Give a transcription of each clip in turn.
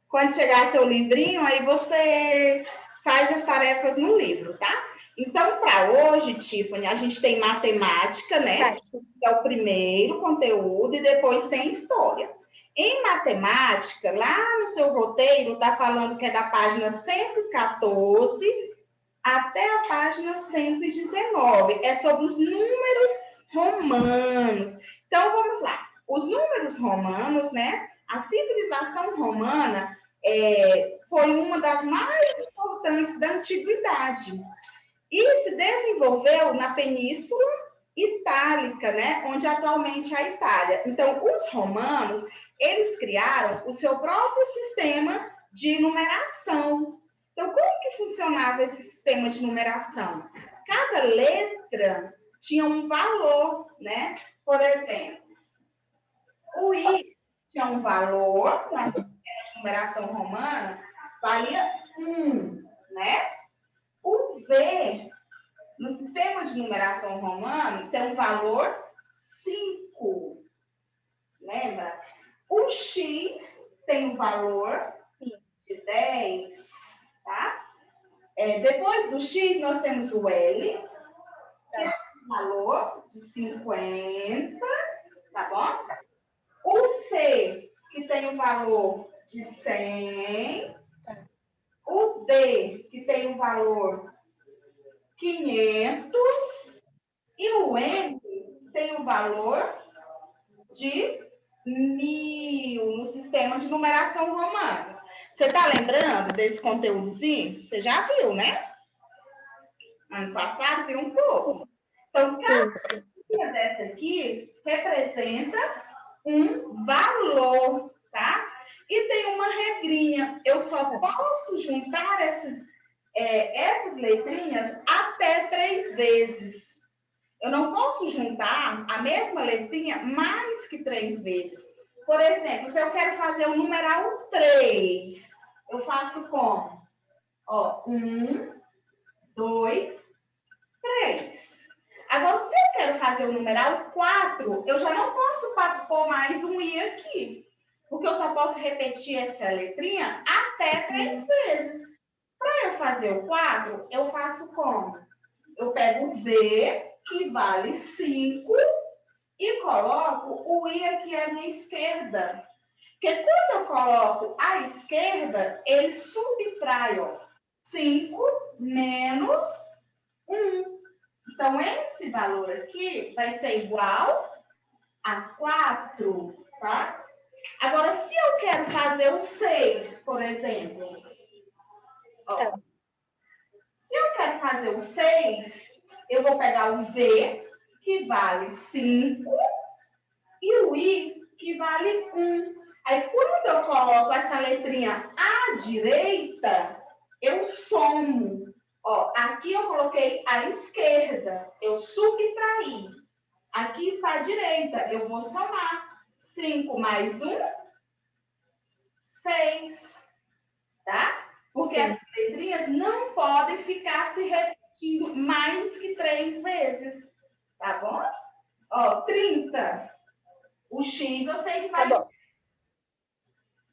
Quando chegar seu livrinho, aí você faz as tarefas no livro, tá? Então, para hoje, Tiffany, a gente tem matemática, né? Que é o primeiro conteúdo, e depois tem história. Em matemática, lá no seu roteiro, está falando que é da página 114 até a página 119. É sobre os números romanos. Então, vamos lá. Os números romanos, né? A civilização romana foi uma das mais importantes da antiguidade. E se desenvolveu na Península Itálica, né? Onde atualmente é a Itália. Então, os romanos, eles criaram o seu próprio sistema de numeração. Então, como que funcionava esse sistema de numeração? Cada letra tinha um valor, né? Por exemplo, o I tinha um valor, na numeração romana, valia 1, né? O V, no sistema de numeração romano, tem um valor 5, lembra? O X tem um valor de 10, tá? Depois do X, nós temos o L, que tem um valor de 50, tá bom? O C, que tem um valor de 100. O D, que tem um valor 500. E o M tem um valor de 1000 no sistema de numeração romana. Você está lembrando desse conteúdozinho? Você já viu, né? Ano passado viu um pouco. Então, cada linha dessa aqui representa um valor, tá? E tem uma regrinha. Eu só posso juntar essas letrinhas até 3 vezes. Eu não posso juntar a mesma letrinha mais que 3 vezes. Por exemplo, se eu quero fazer o numeral 3, eu faço como? Ó, 1, 2, 3. Agora, se eu quero fazer o numeral 4, eu já não posso pôr mais um i aqui. Porque eu só posso repetir essa letrinha até 3 vezes. Para eu fazer o 4, eu faço como? Eu pego o V, que vale 5, e coloco o i aqui à minha esquerda. Porque quando eu coloco à esquerda, ele subtrai, ó, 5 menos 1. Então, esse valor aqui vai ser igual a 4, tá? Agora, se eu quero fazer o 6, por exemplo, ó, se eu quero fazer o 6, eu vou pegar o V, que vale 5, e o I, que vale 1. Aí, quando eu coloco essa letrinha à direita, eu somo. Ó, aqui eu coloquei à esquerda, eu subtraí. Aqui está à direita, eu vou somar. 5 mais 1, 6. Tá? Porque as letrinhas não podem ficar se repetindo mais que 3 vezes. Tá bom? Ó, 30. O X eu sei que vai... Tá bom.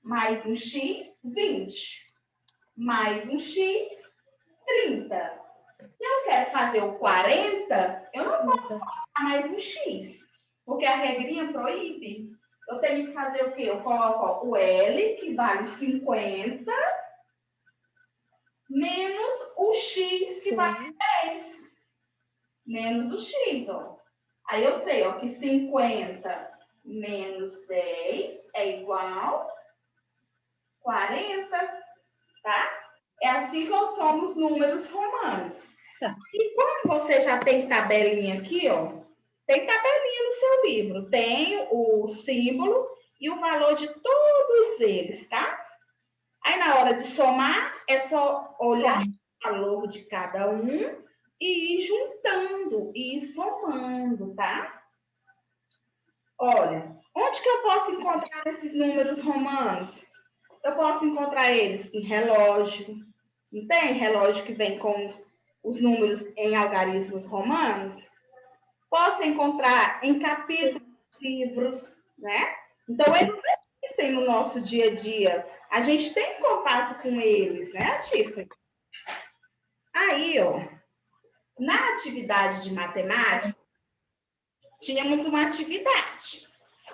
Mais um X, 20. Mais um X, 30. Se eu quero fazer o 40, eu não posso colocar mais um X. Porque a regrinha proíbe. Eu tenho que fazer o quê? Eu coloco ó, o L, que vale 50, menos o X, que vale 10. Menos o X, ó. Aí eu sei, ó, que 50 menos 10 é igual 40, tá? É assim que nós somos números romanos. Tá. E como você já tem tabelinha aqui, ó, tem tabelinha no seu livro, tem o símbolo e o valor de todos eles, tá? Aí na hora de somar, é só olhar o valor de cada um e ir juntando, e ir somando, tá? Olha, onde que eu posso encontrar esses números romanos? Eu posso encontrar eles em relógio. Não tem relógio que vem com os números em algarismos romanos? Posso encontrar em capítulos, livros, né? Então, eles existem no nosso dia a dia. A gente tem contato com eles, né, Tiffany? Aí, ó, na atividade de matemática, tínhamos uma atividade.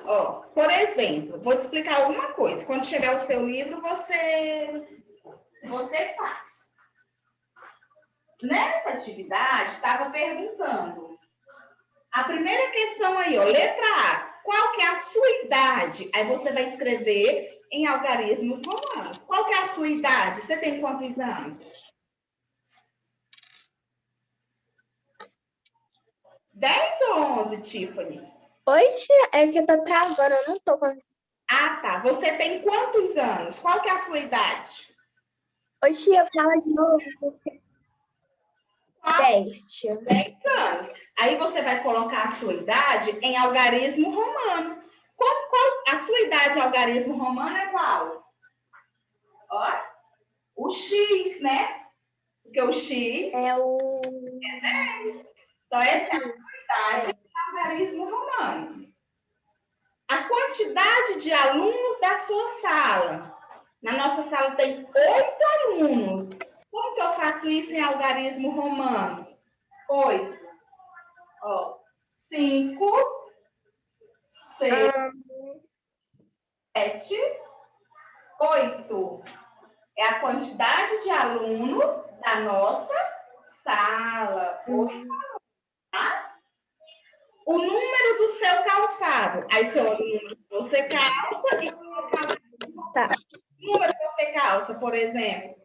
Ó, por exemplo, vou te explicar alguma coisa. Quando chegar o seu livro, você faz. Nessa atividade, estava perguntando. A primeira questão aí, ó, letra A. Qual que é a sua idade? Aí você vai escrever em algarismos romanos. Qual que é a sua idade? Você tem quantos anos? 10 ou 11, Tiffany? Oi, tia, é que eu tô travando, eu não tô com... Ah, tá. Você tem quantos anos? Qual que é a sua idade? Oi, tia, fala de novo. 10, tia. 10 anos. Aí você vai colocar a sua idade em algarismo romano. A sua idade em algarismo romano é qual? Ó, o X, né? Porque o X é o... é 10. Então, essa é a sua idade em algarismo romano. A quantidade de alunos da sua sala. Na nossa sala tem 8 alunos. Como que eu faço isso em algarismo romano? 8. Ó, 5, 6, 7, 8. É a quantidade de alunos da nossa sala. 8, tá? O número do seu calçado. Aí você olha o número que você calça e coloca Tá. o número que você calça, por exemplo.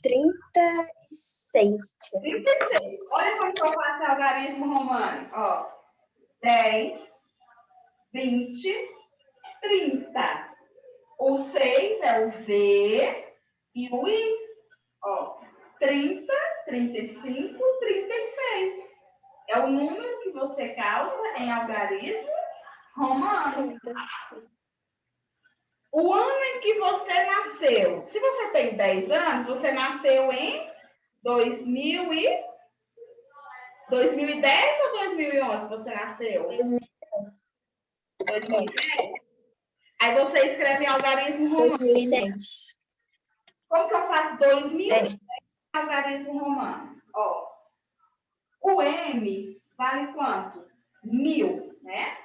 36. 36. Olha como que eu faço algarismo romano. Ó, 10, 20, 30. O 6 é o V e o I. Ó, 30, 35, 36. É o número que você calça em algarismo romano. O ano em que você nasceu. Se você tem 10 anos, você nasceu em 2010 ou 2011 você nasceu? 2010. Aí você escreve em algarismo romano. 2010. Como que eu faço 2010 em algarismo romano? Ó, o M vale quanto? 1000, né?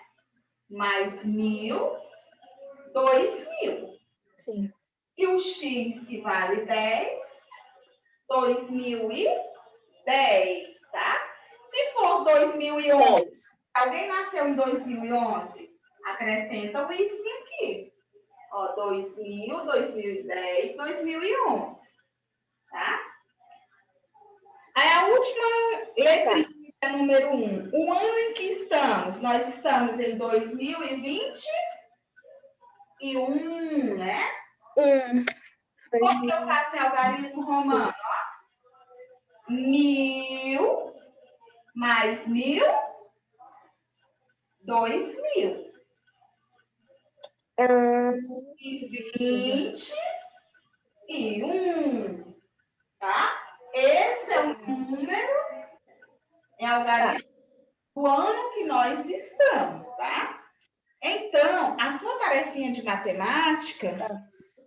Mais 1000, 2000. Sim. E o X que vale 10, 2010, tá? Se for 2011, 10. alguém nasceu em 2011, acrescenta o izinho aqui. Ó, 2000, 2010, 2011, tá? Aí a última letrinha é número 1. O ano em que estamos? Nós estamos em 2021, né? Como que eu faço em algarismo romano? 1000 mais 1000, 2000. E 21, tá? Esse é o número em algarismo do ano que nós estamos, tá? Então, a sua tarefinha de matemática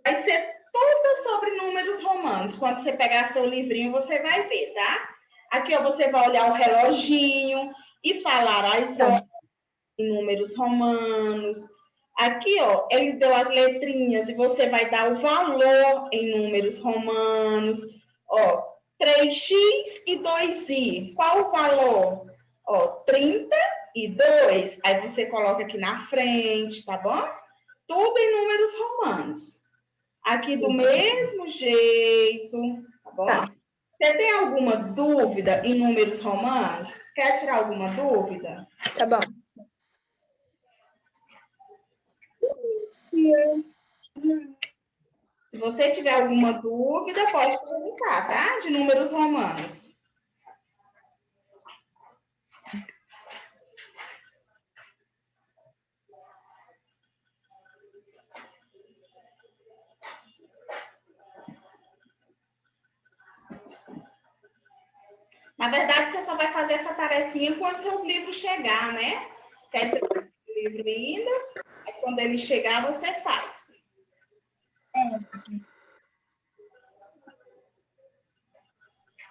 vai ser toda sobre números romanos. Quando você pegar seu livrinho, você vai ver, tá? Aqui, ó, você vai olhar o reloginho e falar as horas em números romanos. Aqui, ó, ele deu as letrinhas e você vai dar o valor em números romanos. Ó, 3x e 2i. Qual o valor? Ó, 32. Aí você coloca aqui na frente, tá bom? Tudo em números romanos. Aqui do mesmo jeito, tá bom? Tá. Você tem alguma dúvida em números romanos? Quer tirar alguma dúvida? Tá bom. Se você tiver alguma dúvida, pode perguntar, tá? De números romanos. Na verdade, você só vai fazer essa tarefinha quando seus livros chegar, né? Quer ser o livro ainda, aí quando ele chegar, você faz.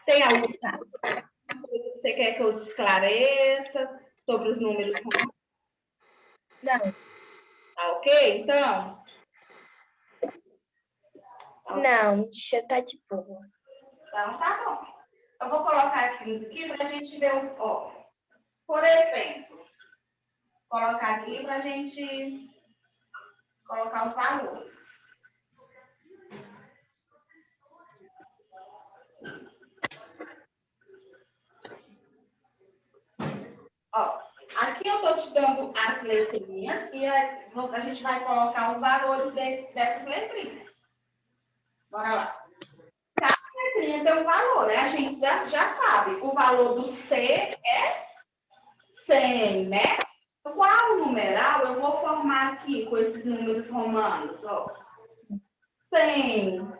Tem alguma coisa que você quer que eu te esclareça sobre os números romanos? Não. Tá ok, então? Não, já tá de boa. Então, tá bom. Eu vou colocar aqui para a gente ver os... Ó, por exemplo, colocar aqui para a gente colocar os valores. Ó, aqui eu estou te dando as letrinhas e a gente vai colocar os valores dessas letrinhas. Bora lá. Cada letrinha tem um valor, né? A gente já sabe. O valor do C é 100, né? Qual numeral eu vou formar aqui com esses números romanos? Ó, 100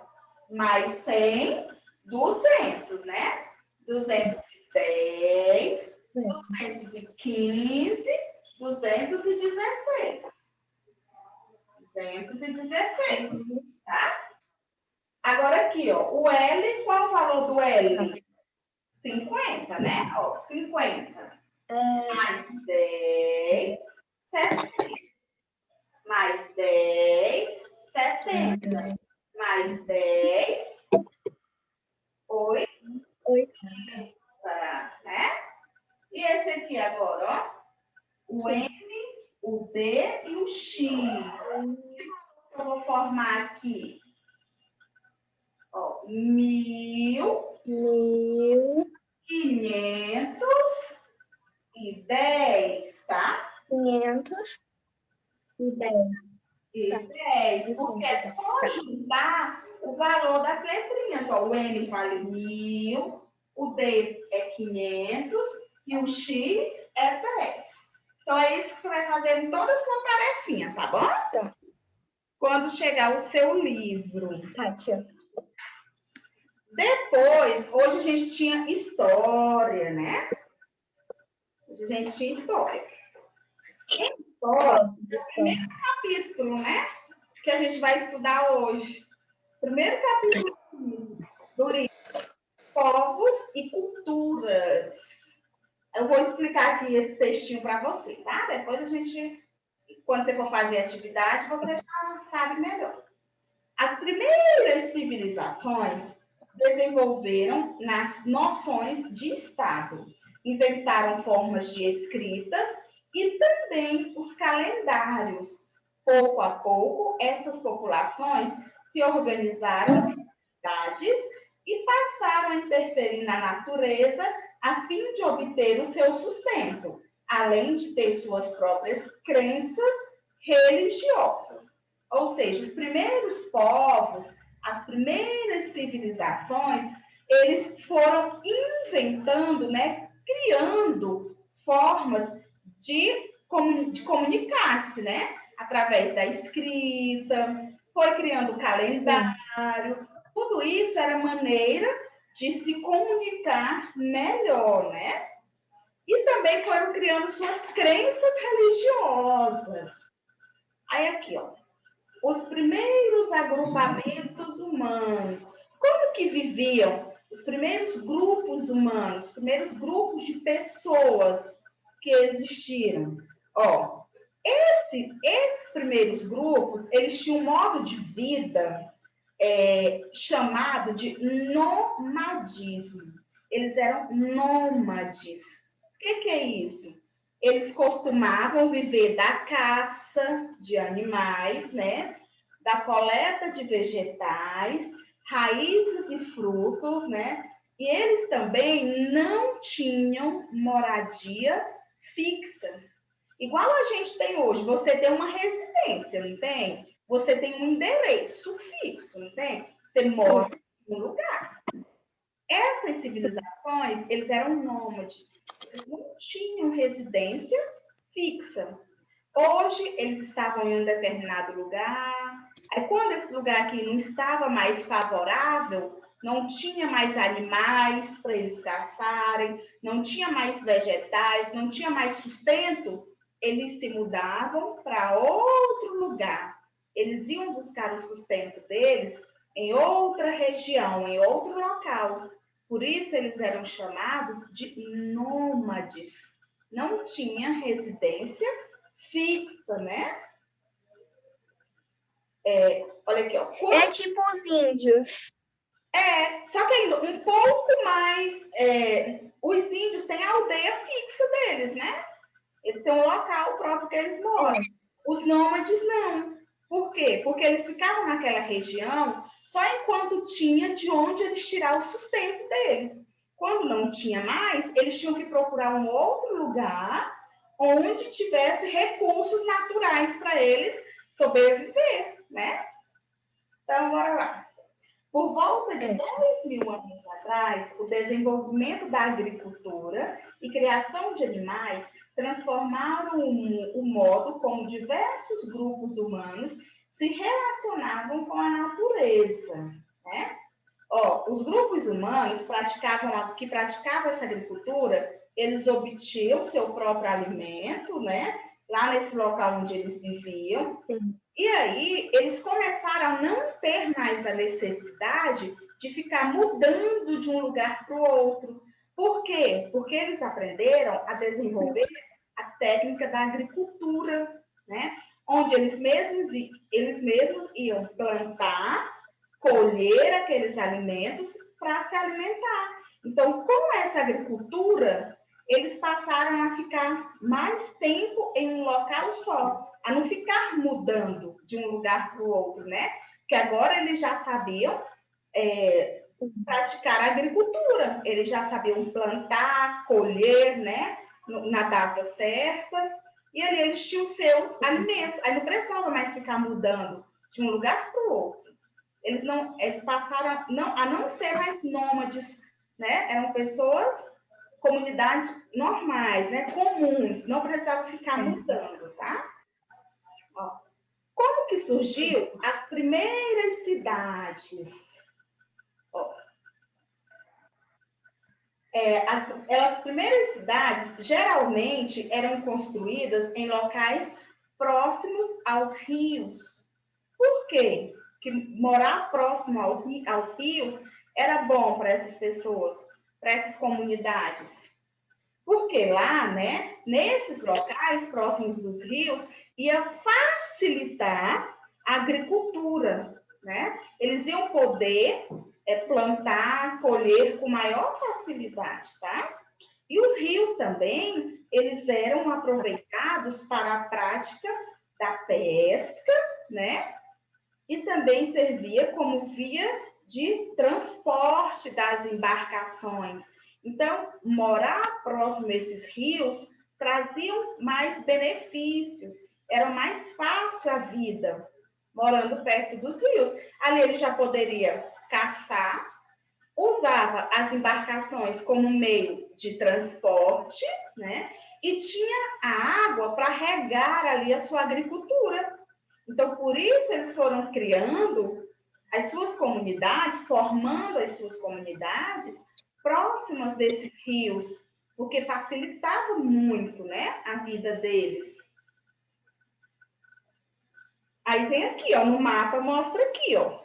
mais 100, 200, né? 210, 215, 216. 216, tá? Agora aqui, ó, o L, qual o valor do L? 50, né? Ó, 50. Mais 10, 70. Mais 10, 70. Mais 10, 80, né? E esse aqui agora, ó. O Sim. M, o D e o X. O que eu vou formar aqui? Ó, 1.510, tá? 510. E 10, porque é só juntar o valor das letrinhas. Ó, o M vale 1.000, o D é 500 e o X é 10. Então, é isso que você vai fazer em toda a sua tarefinha, tá bom? Tá. Quando chegar o seu livro. Tá, tia. Depois, hoje a gente tinha história, né? Hoje a gente tinha história. Em história, é o primeiro capítulo, né? Que a gente vai estudar hoje. Primeiro capítulo do livro, Povos e Culturas. Eu vou explicar aqui esse textinho para você, tá? Depois a gente, quando você for fazer a atividade, você já sabe melhor. As primeiras civilizações desenvolveram nas noções de Estado, inventaram formas de escritas e também os calendários. Pouco a pouco, essas populações se organizaram em cidades e passaram a interferir na natureza a fim de obter o seu sustento, além de ter suas próprias crenças religiosas. Ou seja, os primeiros povos, as primeiras civilizações, eles foram inventando, né, criando formas de comunicar-se, né, através da escrita, foi criando calendário, tudo isso era maneira de se comunicar melhor, né? E também foram criando suas crenças religiosas. Aí aqui, ó, os primeiros agrupamentos humanos. Como que viviam os primeiros grupos humanos, os primeiros grupos de pessoas que existiram? Ó, esses primeiros grupos, eles tinham um modo de vida chamado de nomadismo. Eles eram nômades. O que é isso? Eles costumavam viver da caça de animais, né? Da coleta de vegetais, raízes e frutos, né? E eles também não tinham moradia fixa. Igual a gente tem hoje, você tem uma residência, não tem? Você tem um endereço fixo, não tem? Você mora em um lugar. Essas civilizações, eles eram nômades. Eles não tinham residência fixa. Hoje, eles estavam em um determinado lugar. Aí, quando esse lugar aqui não estava mais favorável não tinha mais animais para eles caçarem, não tinha mais vegetais, não tinha mais sustento, eles se mudavam para outro lugar. Eles iam buscar o sustento deles em outra região, em outro local. Por isso eles eram chamados de nômades. Não tinha residência fixa, né? Olha aqui, ó. É tipo os índios. Só que ainda um pouco mais. Os índios têm a aldeia fixa deles, né? Eles têm um local próprio que eles moram. Os nômades não. Por quê? Porque eles ficavam naquela região só enquanto tinha de onde eles tirar o sustento deles. Quando não tinha mais, eles tinham que procurar um outro lugar onde tivesse recursos naturais para eles sobreviver, né? Então, bora lá. Por volta de 10.000 anos atrás, o desenvolvimento da agricultura e criação de animais transformaram o modo como diversos grupos humanos se relacionavam com a natureza, né? Os grupos humanos que praticavam essa agricultura, eles obtinham seu próprio alimento, né? Lá nesse local onde eles viviam. Sim. E aí, eles começaram a não ter mais a necessidade de ficar mudando de um lugar para o outro. Por quê? Porque eles aprenderam a desenvolver a técnica da agricultura, né? Onde eles mesmos iam plantar, colher aqueles alimentos para se alimentar. Então, com essa agricultura, eles passaram a ficar mais tempo em um local só, a não ficar mudando de um lugar para o outro, né? Porque agora eles já sabiam praticar a agricultura, eles já sabiam plantar, colher, né? Na data certa, e ali eles tinham seus alimentos, aí não precisava mais ficar mudando de um lugar para o outro. Eles passaram a não ser mais nômades, né? Eram pessoas, comunidades normais, né? Comuns, não precisava ficar mudando, tá? Como que surgiu as primeiras cidades? As primeiras cidades geralmente eram construídas em locais próximos aos rios. Por quê? Que morar próximo aos rios era bom para essas pessoas, para essas comunidades. Porque lá, né, nesses locais próximos dos rios, ia facilitar a agricultura, né? Eles iam poder plantar, colher com maior facilidade, tá? E os rios também, eles eram aproveitados para a prática da pesca, né? E também servia como via de transporte das embarcações. Então, morar próximo a esses rios traziam mais benefícios, era mais fácil a vida morando perto dos rios. Ali ele já poderia caçar, usava as embarcações como meio de transporte, né? E tinha a água para regar ali a sua agricultura. Então, por isso eles foram criando as suas comunidades, formando as suas comunidades próximas desses rios, porque facilitava muito, né, a vida deles. Aí tem aqui, ó, no mapa, mostra aqui, ó.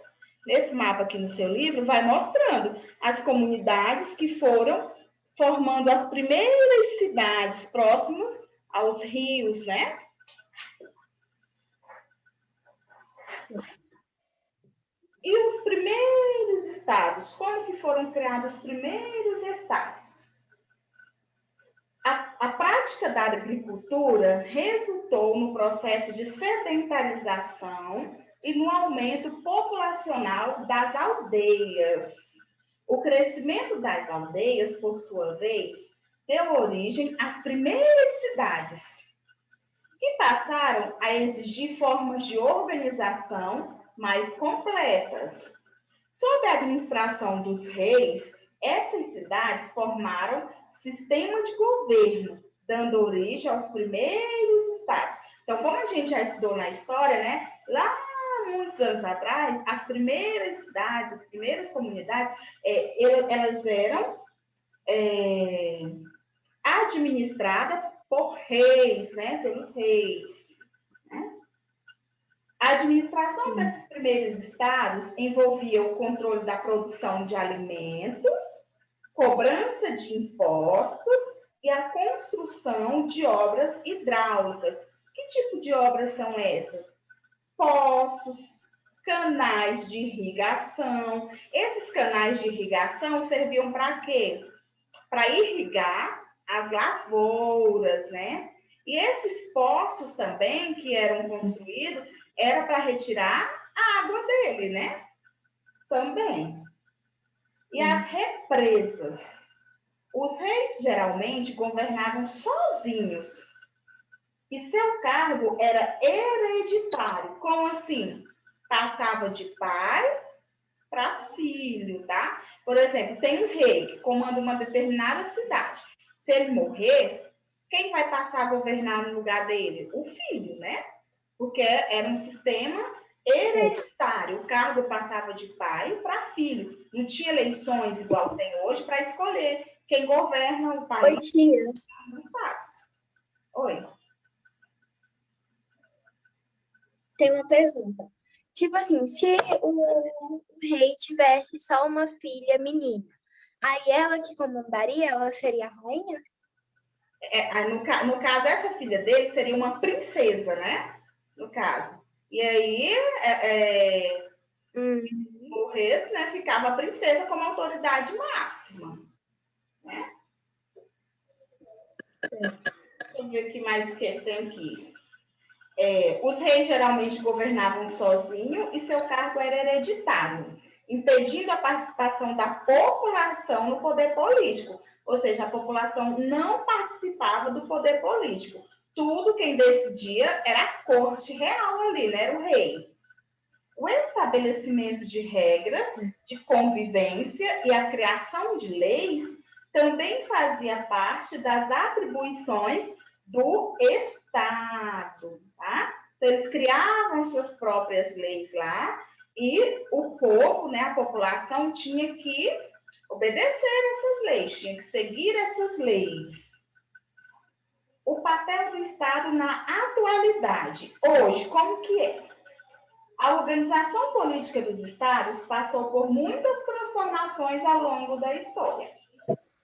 Nesse mapa aqui no seu livro, vai mostrando as comunidades que foram formando as primeiras cidades próximas aos rios, né? E os primeiros estados? Como que foram criados os primeiros estados? A prática da agricultura resultou no processo de sedentarização e no aumento populacional das aldeias. O crescimento das aldeias, por sua vez, deu origem às primeiras cidades, que passaram a exigir formas de organização mais completas. Sob a administração dos reis, essas cidades formaram sistema de governo, dando origem aos primeiros estados. Então, como a gente já estudou na história, né? Lá muitos anos atrás, as primeiras cidades, as primeiras comunidades, elas eram administradas por reis, né? Pelos reis. Né? A administração desses primeiros estados envolvia o controle da produção de alimentos, cobrança de impostos e a construção de obras hidráulicas. Que tipo de obras são essas? Poços, canais de irrigação. Esses canais de irrigação serviam para quê? Para irrigar as lavouras, né? E esses poços também que eram construídos era para retirar a água dele, né? Também. E as represas. Os reis geralmente governavam sozinhos. E seu cargo era hereditário. Como assim? Passava de pai para filho, tá? Por exemplo, tem um rei que comanda uma determinada cidade. Se ele morrer, quem vai passar a governar no lugar dele? O filho, né? Porque era um sistema hereditário. O cargo passava de pai para filho. Não tinha eleições igual tem hoje para escolher quem governa o país. Oi, tia. Não faz. Oi. Tem uma pergunta. Tipo assim, se o rei tivesse só uma filha menina, aí ela que comandaria, ela seria a rainha? No caso, essa filha dele seria uma princesa, né? No caso. E aí, morresse, né? Ficava a princesa como autoridade máxima. Né? Deixa eu ver aqui mais o que tem aqui. Os reis geralmente governavam sozinhos e seu cargo era hereditário, impedindo a participação da população no poder político. Ou seja, a população não participava do poder político. Tudo quem decidia era a corte real ali, né? Era o rei. O estabelecimento de regras de convivência e a criação de leis também fazia parte das atribuições do Estado, tá? Então, eles criavam suas próprias leis lá e o povo, né, a população, tinha que obedecer essas leis, tinha que seguir essas leis. O papel do Estado na atualidade, hoje, como que é? A organização política dos estados passou por muitas transformações ao longo da história.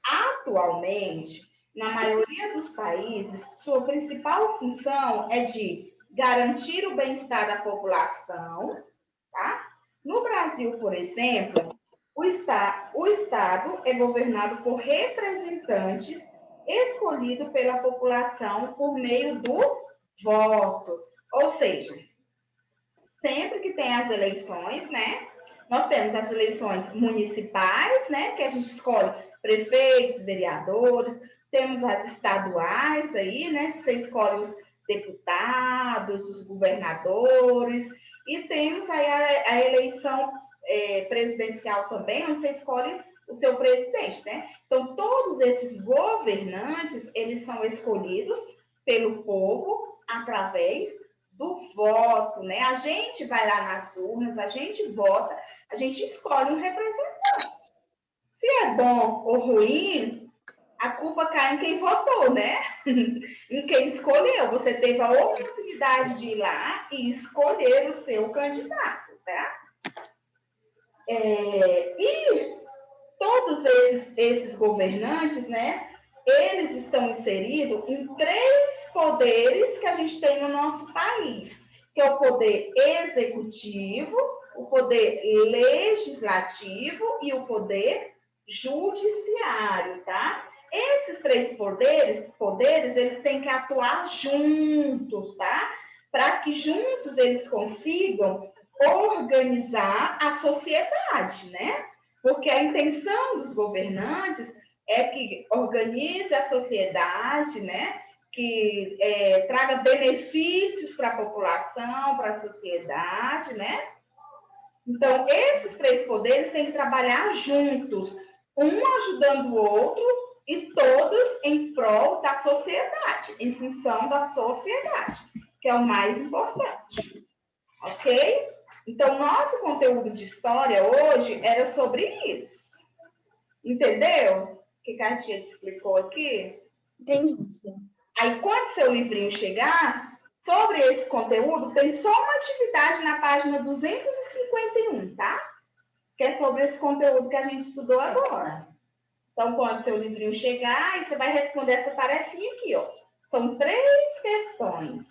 Atualmente, na maioria dos países, sua principal função é de garantir o bem-estar da população. Tá? No Brasil, por exemplo, o Estado é governado por representantes escolhidos pela população por meio do voto. Ou seja, sempre que tem as eleições, né? Nós temos as eleições municipais, né? Que a gente escolhe prefeitos, vereadores, temos as estaduais aí, né? Que você escolhe os deputados, os governadores, e temos aí a eleição presidencial também, onde você escolhe o seu presidente, né? Então, todos esses governantes, eles são escolhidos pelo povo através do voto, né? A gente vai lá nas urnas, a gente vota, a gente escolhe um representante. Se é bom ou ruim, a culpa cai em quem votou, né? Em quem escolheu. Você teve a oportunidade de ir lá e escolher o seu candidato, tá? E todos esses governantes, né? Eles estão inseridos em 3 poderes que a gente tem no nosso país, que é o poder executivo, o poder legislativo e o poder judiciário, tá? Esses 3 poderes, eles têm que atuar juntos, tá? Para que juntos eles consigam organizar a sociedade, né? Porque a intenção dos governantes é que organize a sociedade, né? Que traga benefícios para a população, para a sociedade, né? Então, esses 3 poderes têm que trabalhar juntos, um ajudando o outro e todos em prol da sociedade, em função da sociedade, que é o mais importante. Ok? Então, nosso conteúdo de história hoje era sobre isso. Entendeu? O que a tia te explicou aqui? Entendi. Aí, quando seu livrinho chegar, sobre esse conteúdo, tem só uma atividade na página 251, tá? Que é sobre esse conteúdo que a gente estudou agora. Então, quando seu livrinho chegar, aí você vai responder essa tarefinha aqui, ó. São 3 questões.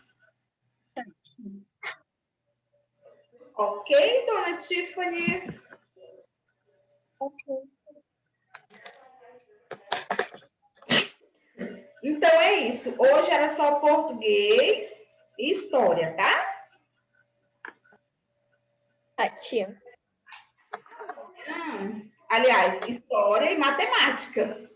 Ok, dona Tiffany? Ok. Então é isso. Hoje era só português e história, tá? Tá, tia. Aliás, história e matemática.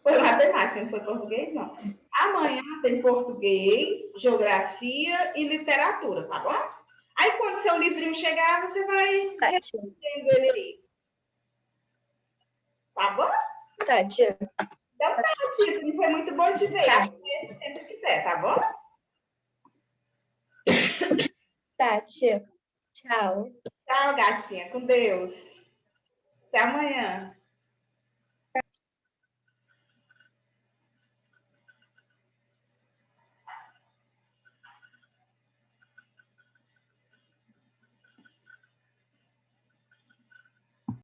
Foi matemática, não foi português, não. Amanhã tem português, geografia e literatura, tá bom? Aí, quando seu livrinho chegar, você vai respondendo ele aí. Tá bom? Tá, tia. Então tá, Tiffany, foi muito bom te ver. Tá. Acho que se sempre quiser, tá bom? Tá, tia. Tchau. Tchau, gatinha. Com Deus. Até amanhã.